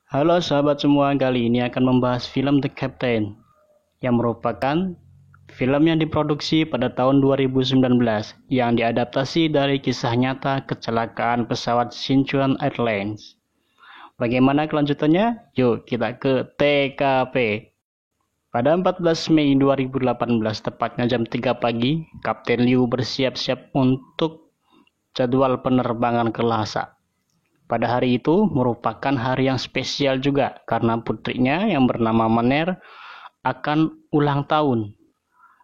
Halo sahabat semua, kali ini akan membahas film The Captain yang merupakan film yang diproduksi pada tahun 2019 yang diadaptasi dari kisah nyata kecelakaan pesawat Sichuan Airlines. Bagaimana kelanjutannya? Yuk kita ke TKP. Pada 14 Mei 2018, tepatnya jam 3 pagi, Kapten Liu bersiap-siap untuk jadwal penerbangan ke Lhasa. Pada hari itu merupakan hari yang spesial juga karena putrinya yang bernama Maner akan ulang tahun.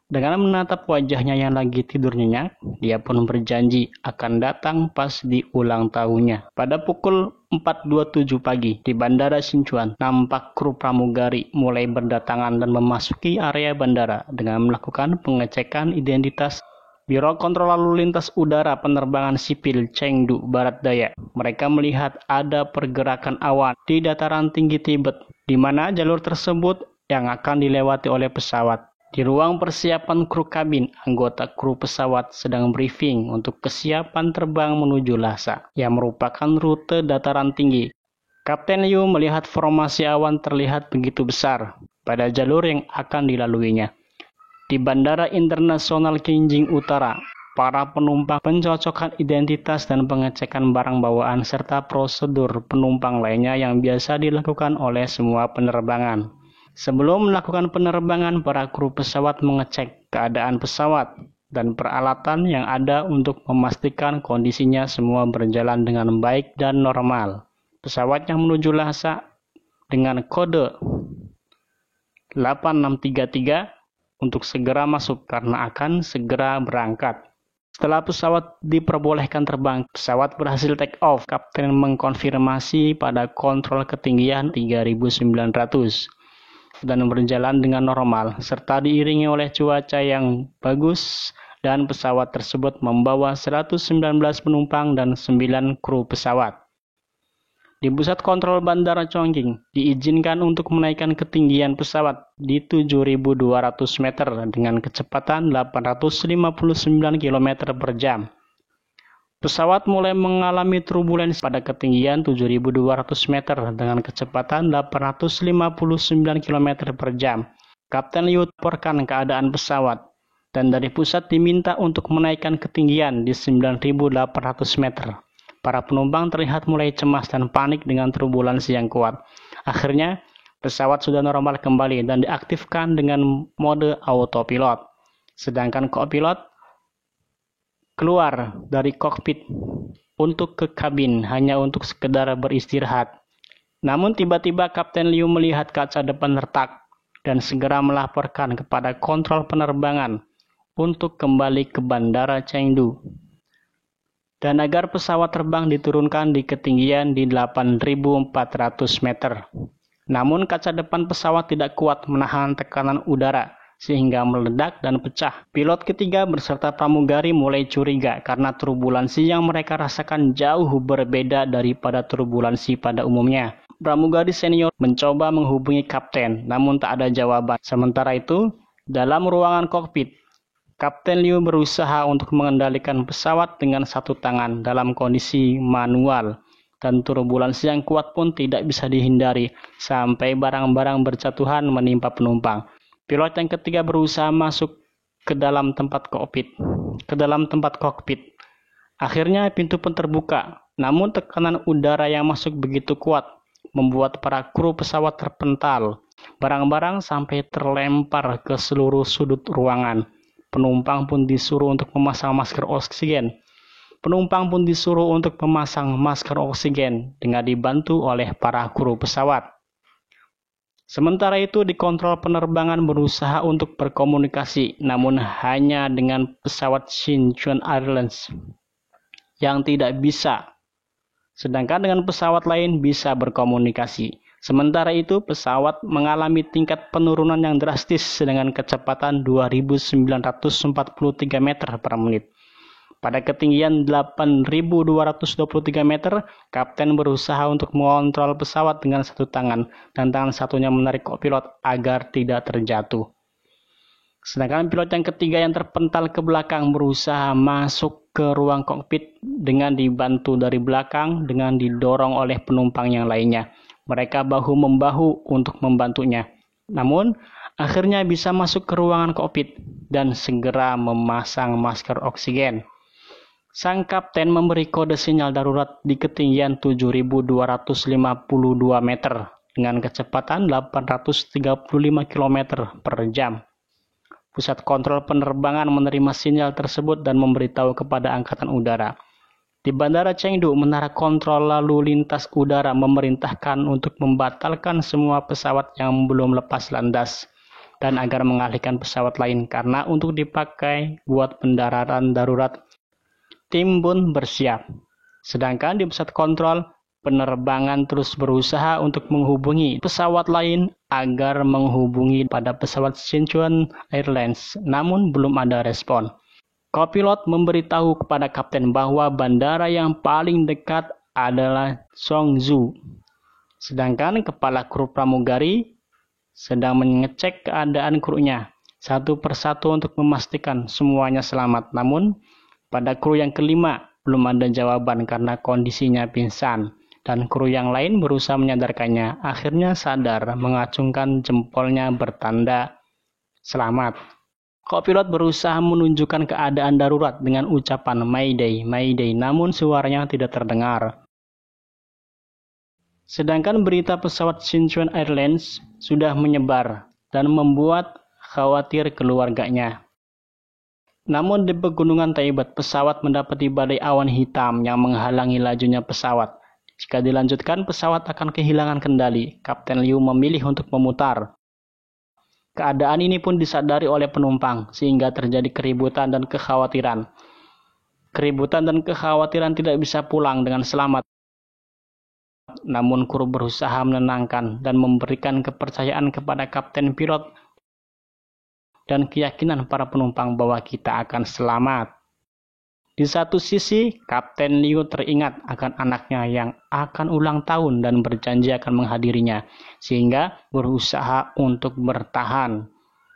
Dengan menatap wajahnya yang lagi tidur nyenyak, dia pun berjanji akan datang pas di ulang tahunnya. Pada pukul 4.27 pagi di Bandara Sichuan, nampak kru pramugari mulai berdatangan dan memasuki area bandara dengan melakukan pengecekan identitas Biro Kontrol Lalu Lintas Udara Penerbangan Sipil Chengdu, Barat Daya. Mereka melihat ada pergerakan awan di dataran tinggi Tibet, di mana jalur tersebut yang akan dilewati oleh pesawat. Di ruang persiapan kru kabin, anggota kru pesawat sedang briefing untuk kesiapan terbang menuju Lhasa, yang merupakan rute dataran tinggi. Kapten Liu melihat formasi awan terlihat begitu besar pada jalur yang akan dilaluinya. Di Bandara Internasional Qingjing Utara, para penumpang pencocokan identitas dan pengecekan barang bawaan serta prosedur penumpang lainnya yang biasa dilakukan oleh semua penerbangan. Sebelum melakukan penerbangan, para kru pesawat mengecek keadaan pesawat dan peralatan yang ada untuk memastikan kondisinya semua berjalan dengan baik dan normal. Pesawat yang menuju Lhasa dengan kode 8633 untuk segera masuk karena akan segera berangkat. Setelah pesawat diperbolehkan terbang, pesawat berhasil take off. Kapten mengkonfirmasi pada kontrol ketinggian 3.900 dan berjalan dengan normal, serta diiringi oleh cuaca yang bagus dan pesawat tersebut membawa 119 penumpang dan 9 kru pesawat. Di pusat kontrol Bandara Chongqing, diizinkan untuk menaikkan ketinggian pesawat di 7.200 meter dengan kecepatan 859 km per jam. Pesawat mulai mengalami turbulensi pada ketinggian 7.200 meter dengan kecepatan 859 km per jam. Kapten Liu laporkan keadaan pesawat dan dari pusat diminta untuk menaikkan ketinggian di 9.800 meter. Para penumpang terlihat mulai cemas dan panik dengan turbulensi yang kuat. Akhirnya, pesawat sudah normal kembali dan diaktifkan dengan mode autopilot. Sedangkan kopilot keluar dari kokpit untuk ke kabin hanya untuk sekedar beristirahat. Namun tiba-tiba Kapten Liu melihat kaca depan retak dan segera melaporkan kepada kontrol penerbangan untuk kembali ke Bandara Chengdu. Dan agar pesawat terbang diturunkan di ketinggian di 8.400 meter. Namun kaca depan pesawat tidak kuat menahan tekanan udara sehingga meledak dan pecah. Pilot ketiga beserta pramugari mulai curiga karena turbulensi yang mereka rasakan jauh berbeda daripada turbulensi pada umumnya. Pramugari senior mencoba menghubungi kapten, namun tak ada jawaban. Sementara itu, dalam ruangan kokpit, Kapten Liu berusaha untuk mengendalikan pesawat dengan satu tangan dalam kondisi manual dan turbulensi yang kuat pun tidak bisa dihindari sampai barang-barang berjatuhan menimpa penumpang. Pilot yang ketiga berusaha masuk ke dalam tempat kokpit. Akhirnya pintu pun terbuka, namun tekanan udara yang masuk begitu kuat membuat para kru pesawat terpental. Barang-barang sampai terlempar ke seluruh sudut ruangan. Penumpang pun disuruh untuk memasang masker oksigen dengan dibantu oleh para kru pesawat. Sementara itu di kontrol penerbangan berusaha untuk berkomunikasi, namun hanya dengan pesawat Sichuan Airlines yang tidak bisa. Sedangkan dengan pesawat lain bisa berkomunikasi. Sementara itu, pesawat mengalami tingkat penurunan yang drastis dengan kecepatan 2.943 meter per menit. Pada ketinggian 8.223 meter, kapten berusaha untuk mengontrol pesawat dengan satu tangan dan tangan satunya menarik kopilot agar tidak terjatuh. Sedangkan pilot yang ketiga yang terpental ke belakang berusaha masuk ke ruang kokpit dengan dibantu dari belakang dengan didorong oleh penumpang yang lainnya. Mereka bahu-membahu untuk membantunya. Namun, akhirnya bisa masuk ke ruangan kokpit dan segera memasang masker oksigen. Sang kapten memberi kode sinyal darurat di ketinggian 7.252 meter dengan kecepatan 835 km per jam. Pusat kontrol penerbangan menerima sinyal tersebut dan memberitahu kepada Angkatan Udara. Di Bandara Chengdu, Menara Kontrol Lalu Lintas Udara memerintahkan untuk membatalkan semua pesawat yang belum lepas landas dan agar mengalihkan pesawat lain karena untuk dipakai buat pendaratan darurat. Tim pun bersiap. Sedangkan di pusat kontrol, penerbangan terus berusaha untuk menghubungi pesawat lain agar menghubungi pada pesawat Sichuan Airlines, namun belum ada respon. Kopilot memberitahu kepada kapten bahwa bandara yang paling dekat adalah Zhongzhou. Sedangkan kepala kru pramugari sedang mengecek keadaan krunya satu persatu untuk memastikan semuanya selamat. Namun, pada kru yang kelima belum ada jawaban karena kondisinya pingsan. Dan kru yang lain berusaha menyadarkannya. Akhirnya sadar, mengacungkan jempolnya bertanda selamat. Kopilot berusaha menunjukkan keadaan darurat dengan ucapan Mayday, Mayday, namun suaranya tidak terdengar. Sedangkan berita pesawat Sichuan Airlines sudah menyebar dan membuat khawatir keluarganya. Namun di pegunungan Tibet, pesawat mendapati badai awan hitam yang menghalangi lajunya pesawat. Jika dilanjutkan, pesawat akan kehilangan kendali. Kapten Liu memilih untuk memutar. Keadaan ini pun disadari oleh penumpang, sehingga terjadi keributan dan kekhawatiran. Keributan dan kekhawatiran tidak bisa pulang dengan selamat. Namun kru berusaha menenangkan dan memberikan kepercayaan kepada kapten pilot dan keyakinan para penumpang bahwa kita akan selamat. Di satu sisi, Kapten Liu teringat akan anaknya yang akan ulang tahun dan berjanji akan menghadirinya, sehingga berusaha untuk bertahan.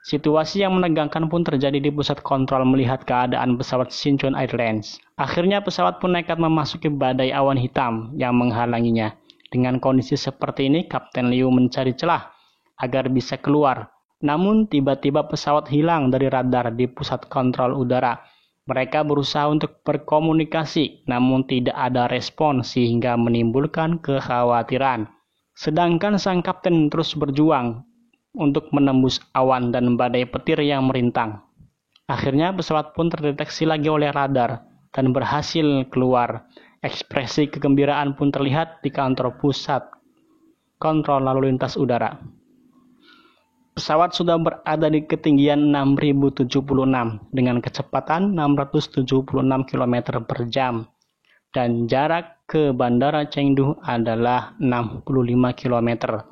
Situasi yang menegangkan pun terjadi di pusat kontrol melihat keadaan pesawat Sichuan Airlines. Akhirnya pesawat pun nekat memasuki badai awan hitam yang menghalanginya. Dengan kondisi seperti ini, Kapten Liu mencari celah agar bisa keluar. Namun tiba-tiba pesawat hilang dari radar di pusat kontrol udara. Mereka berusaha untuk berkomunikasi, namun tidak ada respon sehingga menimbulkan kekhawatiran. Sedangkan sang kapten terus berjuang untuk menembus awan dan badai petir yang merintang. Akhirnya pesawat pun terdeteksi lagi oleh radar dan berhasil keluar. Ekspresi kegembiraan pun terlihat di kantor pusat kontrol lalu lintas udara. Pesawat sudah berada di ketinggian 6.076 dengan kecepatan 676 km per jam dan jarak ke Bandara Chengdu adalah 65 km.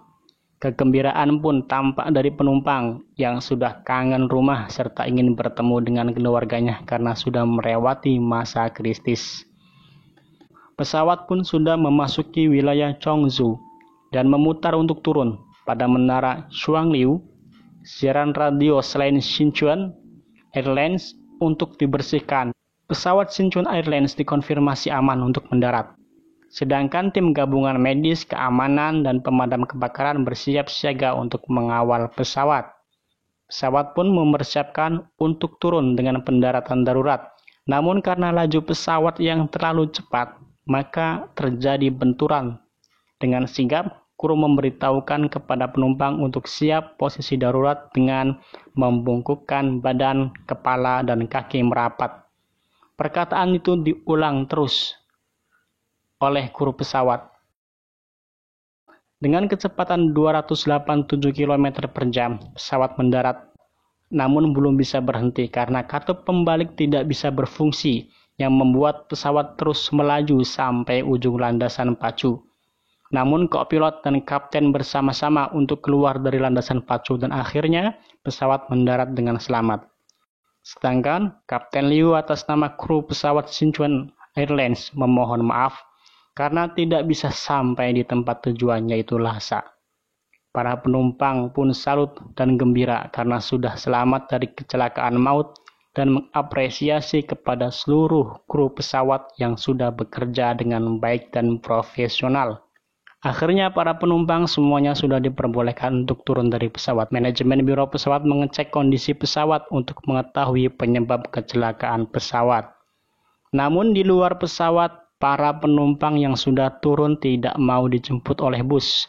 Kegembiraan pun tampak dari penumpang yang sudah kangen rumah serta ingin bertemu dengan keluarganya karena sudah melewati masa kritis. Pesawat pun sudah memasuki wilayah Zhongzhou dan memutar untuk turun pada menara Shuangliu. Siaran radio selain Sichuan Airlines untuk dibersihkan. Pesawat Sichuan Airlines dikonfirmasi aman untuk mendarat. Sedangkan tim gabungan medis, keamanan, dan pemadam kebakaran bersiap siaga untuk mengawal pesawat. Pesawat pun mempersiapkan untuk turun dengan pendaratan darurat. Namun karena laju pesawat yang terlalu cepat, maka terjadi benturan. Dengan sigap, kru memberitahukan kepada penumpang untuk siap posisi darurat dengan membungkukkan badan, kepala, dan kaki merapat. Perkataan itu diulang terus oleh kru pesawat. Dengan kecepatan 287 km per jam, pesawat mendarat namun belum bisa berhenti karena katup pembalik tidak bisa berfungsi yang membuat pesawat terus melaju sampai ujung landasan pacu. Namun kopilot dan kapten bersama-sama untuk keluar dari landasan pacu dan akhirnya pesawat mendarat dengan selamat. Sedangkan Kapten Liu atas nama kru pesawat Sichuan Airlines memohon maaf karena tidak bisa sampai di tempat tujuan yaitu Lhasa. Para penumpang pun salut dan gembira karena sudah selamat dari kecelakaan maut dan mengapresiasi kepada seluruh kru pesawat yang sudah bekerja dengan baik dan profesional. Akhirnya para penumpang semuanya sudah diperbolehkan untuk turun dari pesawat. Manajemen biro pesawat mengecek kondisi pesawat untuk mengetahui penyebab kecelakaan pesawat. Namun di luar pesawat, para penumpang yang sudah turun tidak mau dijemput oleh bus.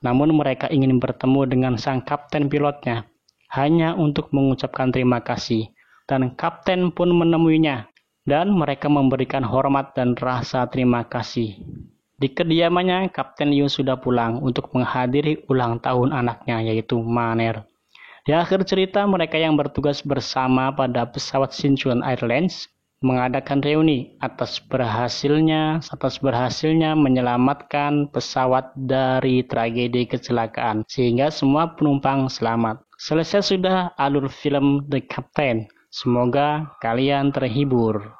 Namun mereka ingin bertemu dengan sang kapten pilotnya, hanya untuk mengucapkan terima kasih. Dan kapten pun menemuinya, dan mereka memberikan hormat dan rasa terima kasih. Di kediamannya, Kapten Yu sudah pulang untuk menghadiri ulang tahun anaknya, yaitu Maner. Di akhir cerita, mereka yang bertugas bersama pada pesawat Sichuan Airlines mengadakan reuni atas berhasilnya menyelamatkan pesawat dari tragedi kecelakaan, sehingga semua penumpang selamat. Selesai sudah alur film The Captain. Semoga kalian terhibur.